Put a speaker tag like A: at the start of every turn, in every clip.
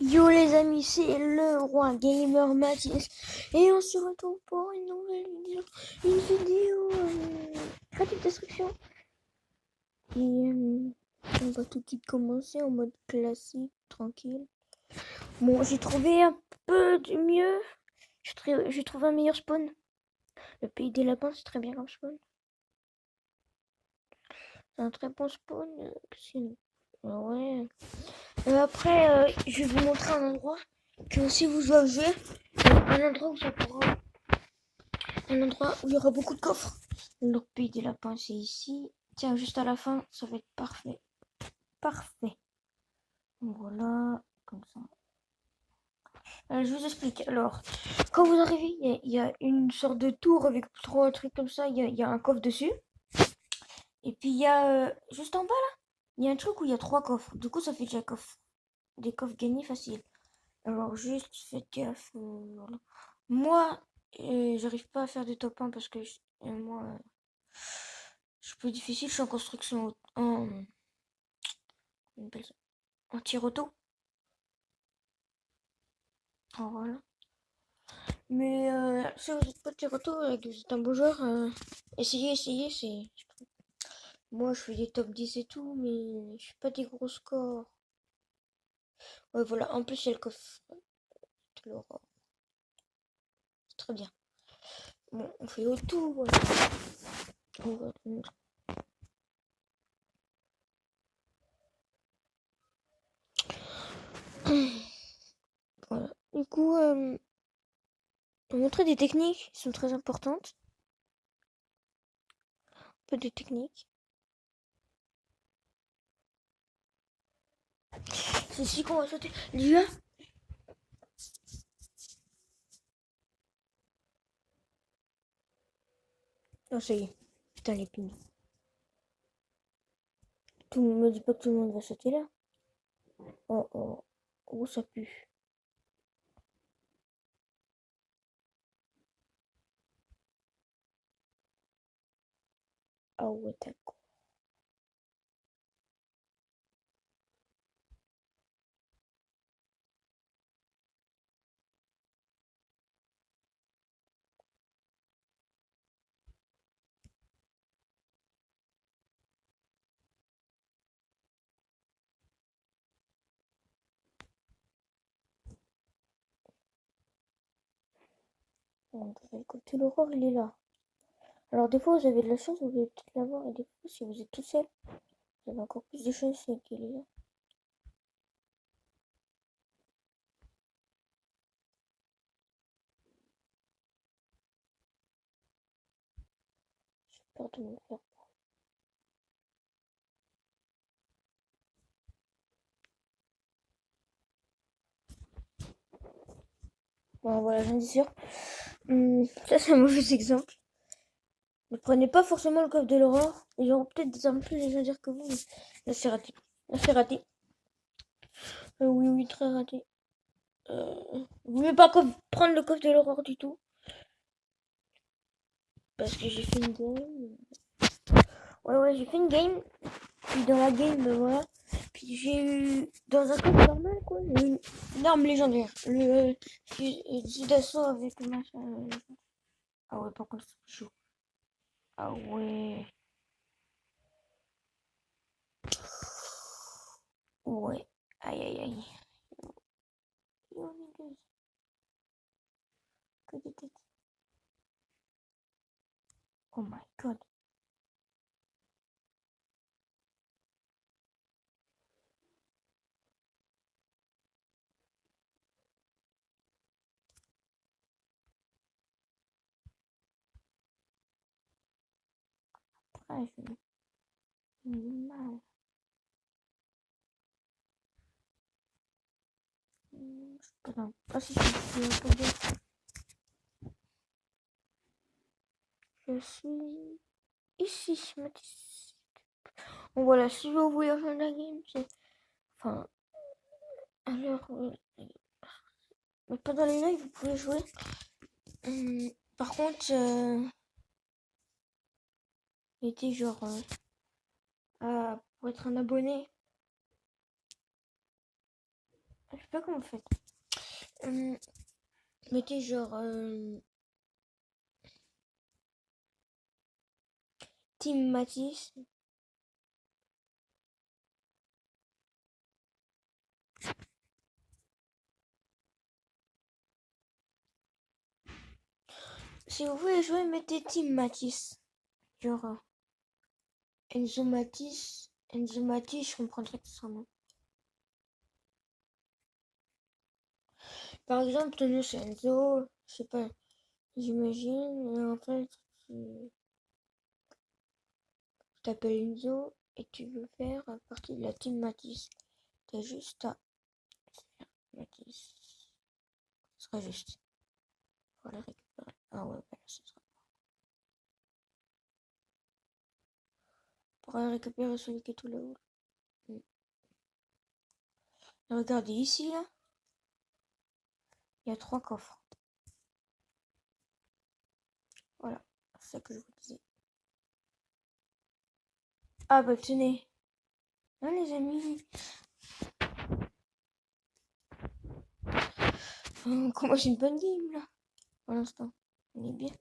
A: Yo les amis, c'est le roi gamer Mathias et on se retrouve pour une nouvelle vidéo, rapide destruction. Et on va tout de suite commencer en mode classique, tranquille. Bon, j'ai trouvé un peu du mieux, j'ai trouvé un meilleur spawn. Le pays des lapins, c'est très bien comme spawn. C'est un très bon spawn. Ouais. Après, je vais vous montrer un endroit que si vous jouez au jeu, un endroit où ça pourra un endroit où il y aura beaucoup de coffres. Le pays des lapins, c'est ici. Tiens, juste à la fin, ça va être parfait. Parfait. Voilà, comme ça. Je vous explique. Alors, quand vous arrivez, il y a une sorte de tour avec trois trucs comme ça. Il y a un coffre dessus. Et puis, il y a juste en bas, là, il y a un truc où il y a trois coffres. Du coup, ça fait déjà des coffres gagnés faciles. Alors, juste faites gaffe. Voilà. Moi, j'arrive pas à faire des top 1 parce que moi, je suis plus difficile. Je suis en construction en tir auto. Alors, voilà. Mais si vous n'êtes pas tir auto et que vous êtes un beau joueur, essayez. Moi, je fais des top 10 et tout, mais je fais pas des gros scores. Ouais, voilà. En plus, il y a le coffre de l'aurore. C'est très bien. Bon, on fait auto. Voilà. On va te montrer. Voilà. Du coup, pour montrer des techniques qui sont très importantes. Un peu de techniques. C'est ici qu'on va sauter. Déjà. Oh, ça y est. Putain, les pings. Tout le monde me dit pas que tout le monde va sauter là. Oh, oh. Oh, ça pue. Ah ouais, d'accord. Donc, le côté l'aurore, il est là. Alors, des fois, vous avez de la chance, vous allez peut-être l'avoir, et des fois, si vous êtes tout seul, vous avez encore plus de chance qu'il est là. J'ai peur de me faire. Bon, voilà, j'en suis sûre. Ça, c'est un mauvais exemple. Ne prenez pas forcément le coffre de l'aurore. Ils auront peut-être des armes plus légendaires que vous, mais là, c'est raté. Là, c'est raté. Oui, très raté. Vous ne pouvez pas prendre le coffre de l'aurore du tout. Parce que j'ai fait une game. Ouais, j'ai fait une game. Puis dans la game, voilà. Puis j'ai eu, dans un coffre normal, quoi, j'ai eu une arme légendaire. Le fusil d'assaut avec le machin. Ah ouais, par contre, c'est chaud. Ah ouais. Ouais. Aïe, aïe, aïe. Yo, niggas. Que des têtes. Oh my god. Après, je fais mal. Je sais pas. Ah si, je suis un peu bien. Je suis ici, Mathis. Bon voilà, si vous voulez rejoindre la game, c'est... Enfin, alors... mais pendant les lives, vous pouvez jouer. Par contre, il était genre... pour être un abonné, Je sais pas comment vous faites. Mettez genre Team Matisse. Si vous voulez jouer, mettez Team Matisse. Genre Enzo Matisse. Enzo Matisse, je comprendrais que c'est son nom. Par exemple, ton nom c'est Enzo, je sais pas, j'imagine, et en fait, tu t'appelles Enzo et tu veux faire partie de la team Matisse. T'as juste à faire Matisse. Ce sera juste. Pour les récupérer. Ah ouais, voilà, ce sera. Pour aller récupérer celui qui est tout là-haut. Regardez ici, là, il y a 3 coffres. Voilà, c'est ça que je vous disais. Ah bah tenez. Hein, les amis. On commence une bonne game là. Pour l'instant. On est bien.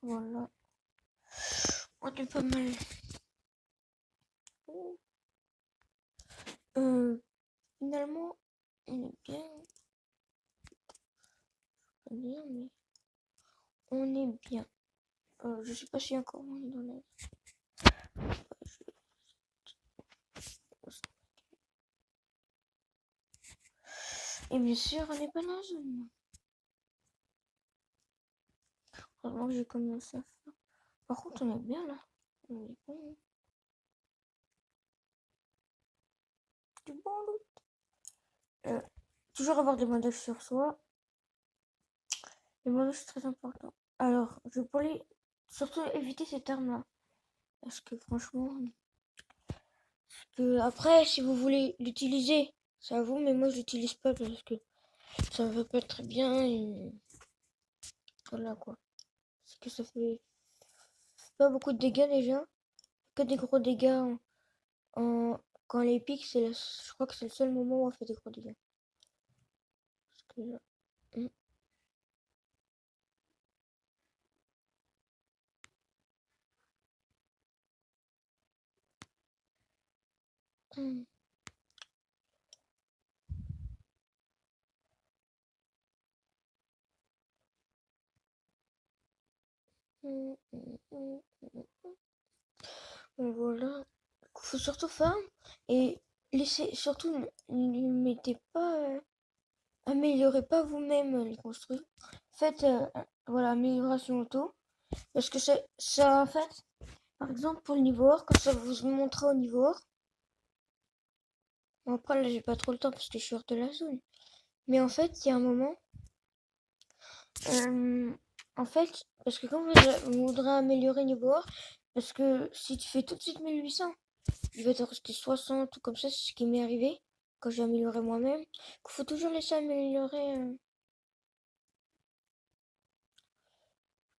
A: Voilà. On est pas mal. Finalement, on est bien. Pas bien, mais on est bien. Je sais pas s'il y a encore moins dans la. Et bien sûr, on n'est pas dans la zone. Heureusement que j'ai commencé à faire. Par contre, on est bien là. On est bon. Du bon loot. Toujours avoir des bandages sur soi. Les bandages, c'est très important. Alors, je pourrais surtout éviter cette arme-là. Parce que franchement. Après, si vous voulez l'utiliser, c'est à vous, mais moi je l'utilise pas parce que ça me va pas très bien. Et voilà quoi. C'est que ça fait pas beaucoup de dégâts déjà. Que des gros dégâts quand les pique, je crois que c'est le seul moment où on fait des gros dégâts. Parce que là. Hum, hum, hum, hum, Donc voilà. Faut surtout farm et laissez surtout ne mettez pas améliorez pas vous-même les construits. Faites voilà amélioration auto parce que ça en fait par exemple pour le niveau or quand ça vous montrera au niveau or. Bon, après là j'ai pas trop le temps parce que je suis hors de la zone. Mais en fait il y a un moment en fait parce que quand vous voudrez améliorer niveau or parce que si tu fais tout de suite 1800 il va te rester 60 ou comme ça, c'est ce qui m'est arrivé quand j'ai amélioré moi-même. Il faut toujours laisser améliorer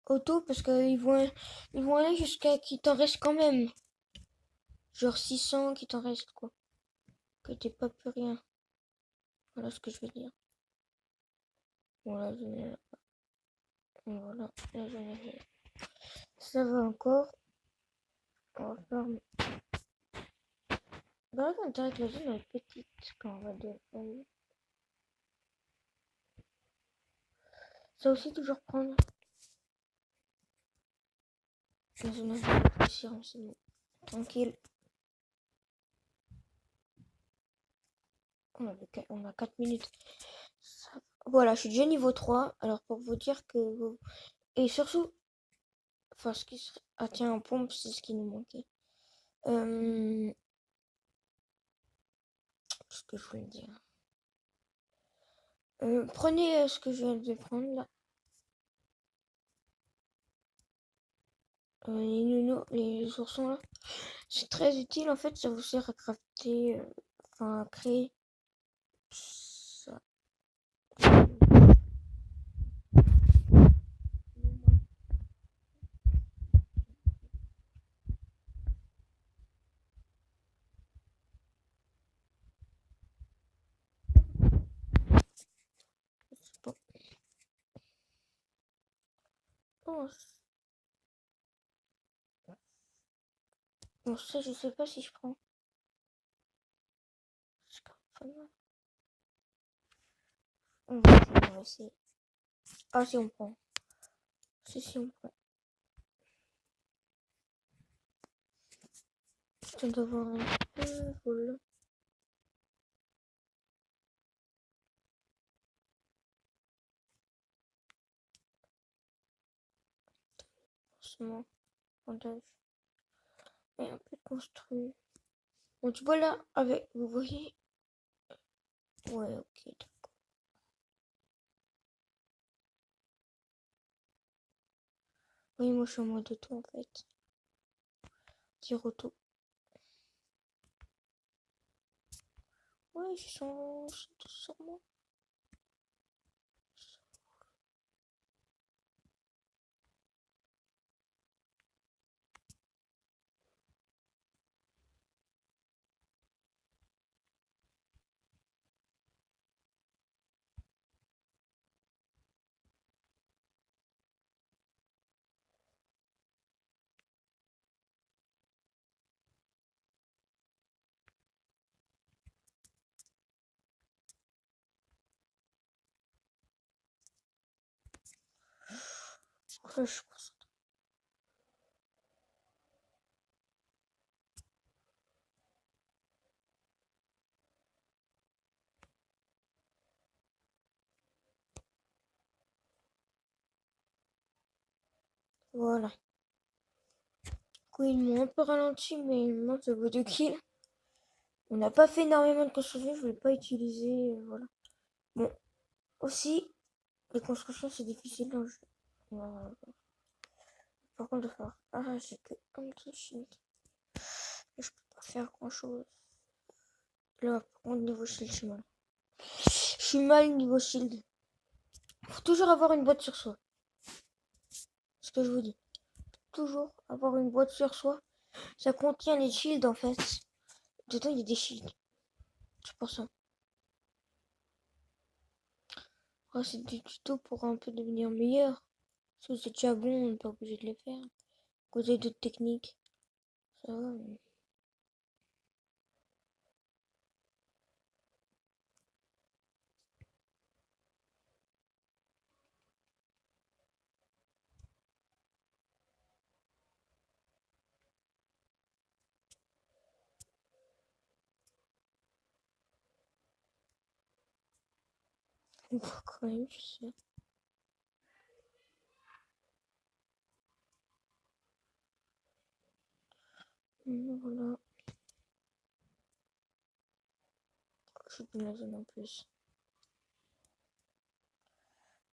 A: auto parce qu'ils vont aller jusqu'à qu'il t'en reste quand même. Genre 600 qu'il t'en reste quoi. Que t'aies pas plus rien. Voilà ce que je veux dire. Voilà, voilà, là, ça va encore. On va faire. Bah là, quand la zone elle est petite quand on va de. Ça aussi toujours prendre. La zone elle va réfléchir, c'est bon. Tranquille. On a 4 minutes. Voilà, je suis déjà niveau 3. Alors pour vous dire que et surtout, enfin ce qui serait. Ah tiens, en pompe, c'est ce qui nous manquait. Ce que je voulais dire. Prenez ce que je viens de prendre là. Les nounous, les oursons là. C'est très utile en fait, ça vous sert à crafter, enfin à créer ça. pense. Bon, ça, je sais pas si je prends. C'est quand même pas mal. On va essayer. Ah, si on prend. Si on prend. Je viens d'avoir un peu. Voilà. Forcément. Bandage. Et un peu construit. Bon, tu vois là, avec. Vous voyez? Ouais, ok, d'accord. Oui, moi je suis en mode auto en fait. Dire auto. Ouais, je sens tout sur moi. Ouais, je pense. Voilà. Oui, ils m'ont un peu ralenti, mais moi, ça vaut 2 kills. On n'a pas fait énormément de construction, je ne voulais pas utiliser. Voilà. Bon, aussi, les constructions, c'est difficile dans le jeu. Voilà. Par contre, de faire. Ah, j'ai que un petit shield. Je peux pas faire grand chose. Là, par contre, niveau shield, je suis mal. Je suis mal niveau shield. Faut toujours avoir une boîte sur soi. C'est ce que je vous dis. Toujours avoir une boîte sur soi. Ça contient les shields en fait. Dedans, il y a des shields. C'est pour ça. Oh, c'est des tutos pour un peu devenir meilleur. Si vous êtes déjà bon, on n'est pas obligé de les faire. Vous avez d'autres techniques. Ça va. On voit quand même, je sais. Voilà. Je suis dans la zone en plus.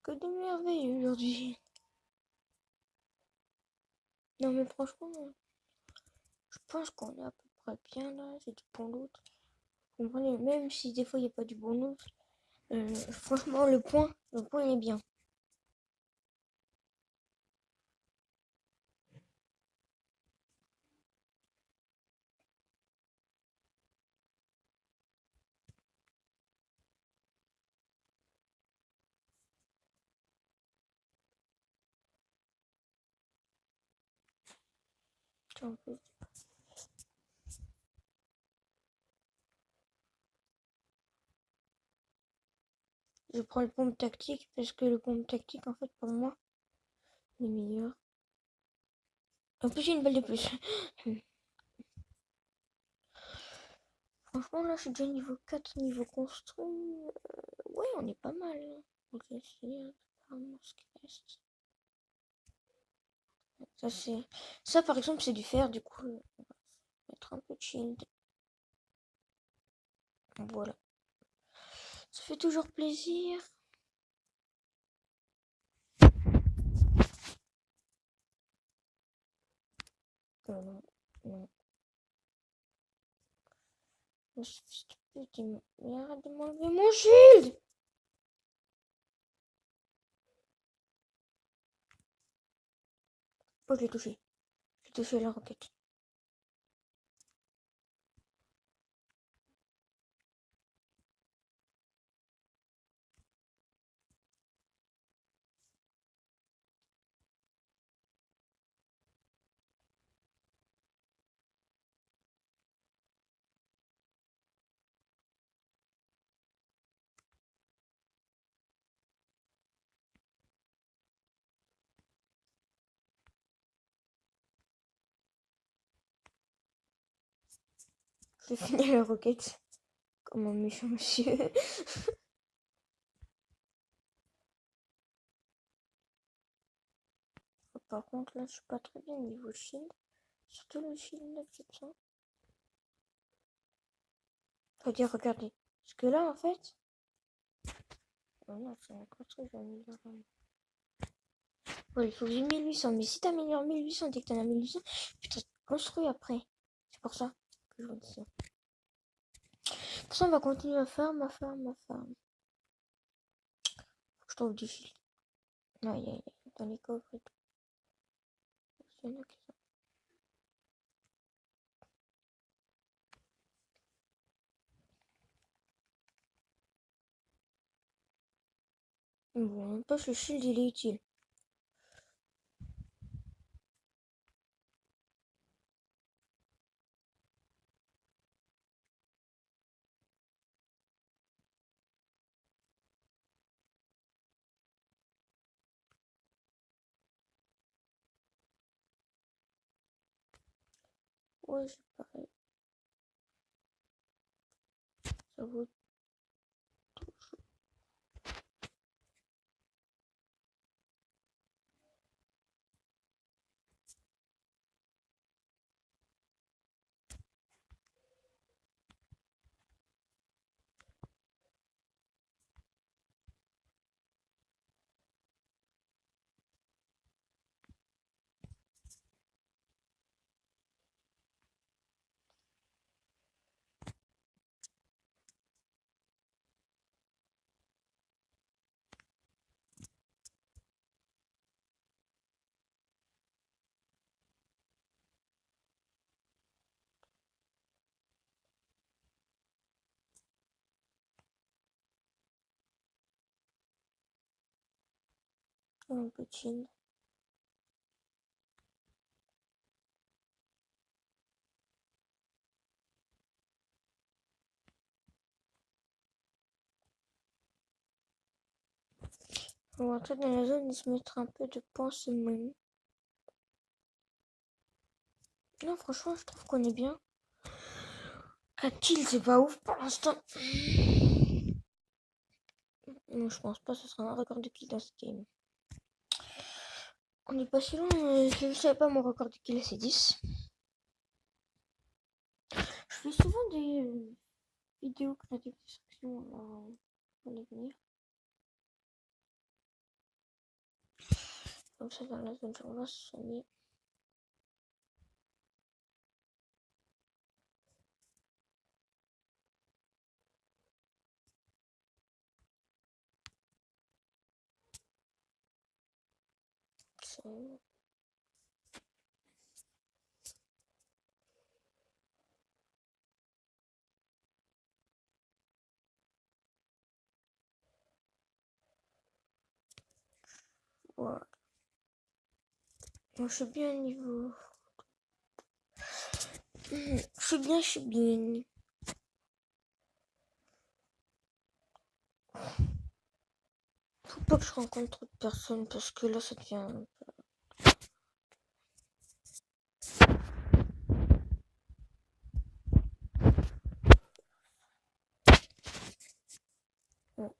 A: Que de merveilles aujourd'hui. Non mais franchement, je pense qu'on est à peu près bien là. C'est du bon loot. Vous comprenez, même si des fois il n'y a pas du bon loot. Franchement, le point il est bien. En plus, je prends le pompe tactique parce que le pompe tactique, en fait, pour moi, il est meilleur. En plus, j'ai une balle de plus. Franchement, là, je suis déjà niveau 4, niveau construit. Ouais, on est pas mal. Ok, c'est ce qui reste. Ça, c'est... Ça, par exemple, c'est du fer, du coup, on va mettre un peu de shield. Voilà. Ça fait toujours plaisir. Non, non. Mais arrête de m'enlever mon shield! Oh, je l'ai touché. J'ai touché la roquette. vais finir la roquette comme un méchant monsieur. Par contre, là, je suis pas très bien niveau shield. Surtout le shield là, comme ça. Faut dire, regardez. Parce que là, en fait. Oh non, c'est un construit, je vais améliorer. Ouais, il faut que j'ai 1800. Mais si t'améliores 1800 dès que t'en as 1800, putain, construis après. C'est pour ça que je vous dis ça. De toute façon, on va continuer à farm, à farm, à farm. Faut que je trouve du shield. Non, il y a dans les coffres et tout. Il y en a qui sont. Bon, n'empêche, le shield, il est utile. Ouais, c'est pareil. Ça vaut toujours. Un peu de shield. On va rentrer dans la zone et se mettre un peu de pansement. Non, franchement, je trouve qu'on est bien. 4 kills, c'est pas ouf pour l'instant. Non, je pense pas que ce sera un record de kills dans ce game. On est pas si loin, je ne savais pas mon record de kills, c'est 10. Je fais souvent des vidéos créatives destruction, alors on va venir. Comme ça, dans la zone, on va se soigner. Voilà. Moi, je suis bien niveau. Je suis bien, je suis bien. Faut pas que je rencontre trop de personnes parce que là, ça devient. Ouais.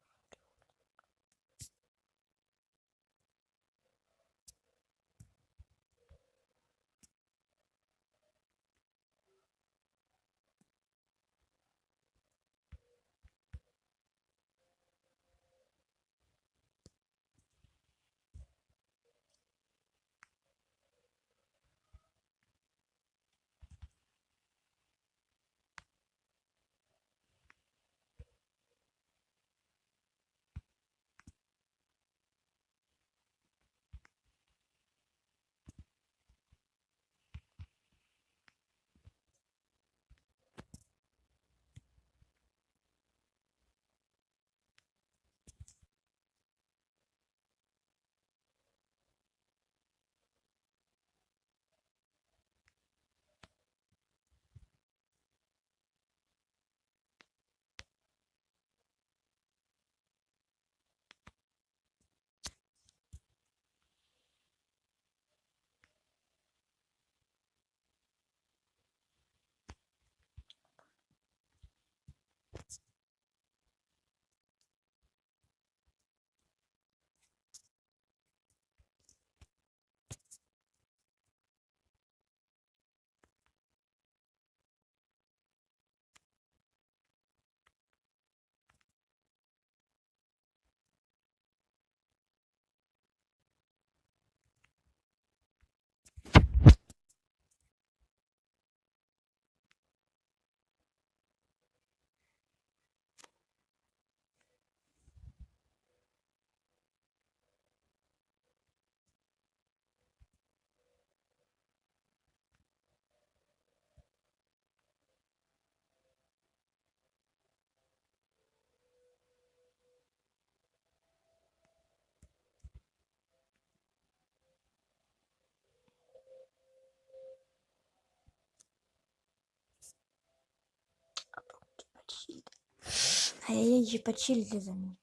A: Aïe, aïe, aïe, j'ai pas de shield, les amis.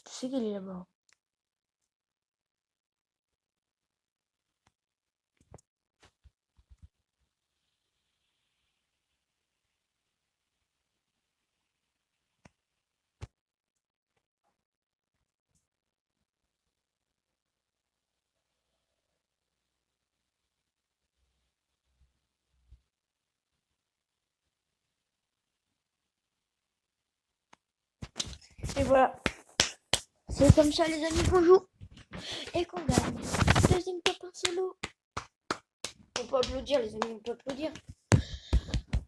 A: Je sais qu'il est là-bas. Et voilà. C'est comme ça, les amis, qu'on joue. Et qu'on gagne. Deuxième top en solo. On peut applaudir, les amis, on peut applaudir.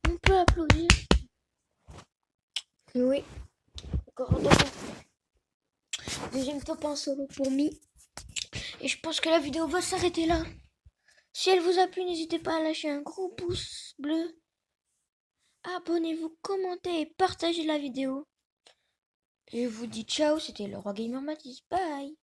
A: On peut applaudir. Oui. Encore un top. Deuxième top en solo pour Mi. Et je pense que la vidéo va s'arrêter là. Si elle vous a plu, n'hésitez pas à lâcher un gros pouce bleu. Abonnez-vous, commentez et partagez la vidéo. Et je vous dis ciao, c'était le Roi Gamer Mathis. Bye.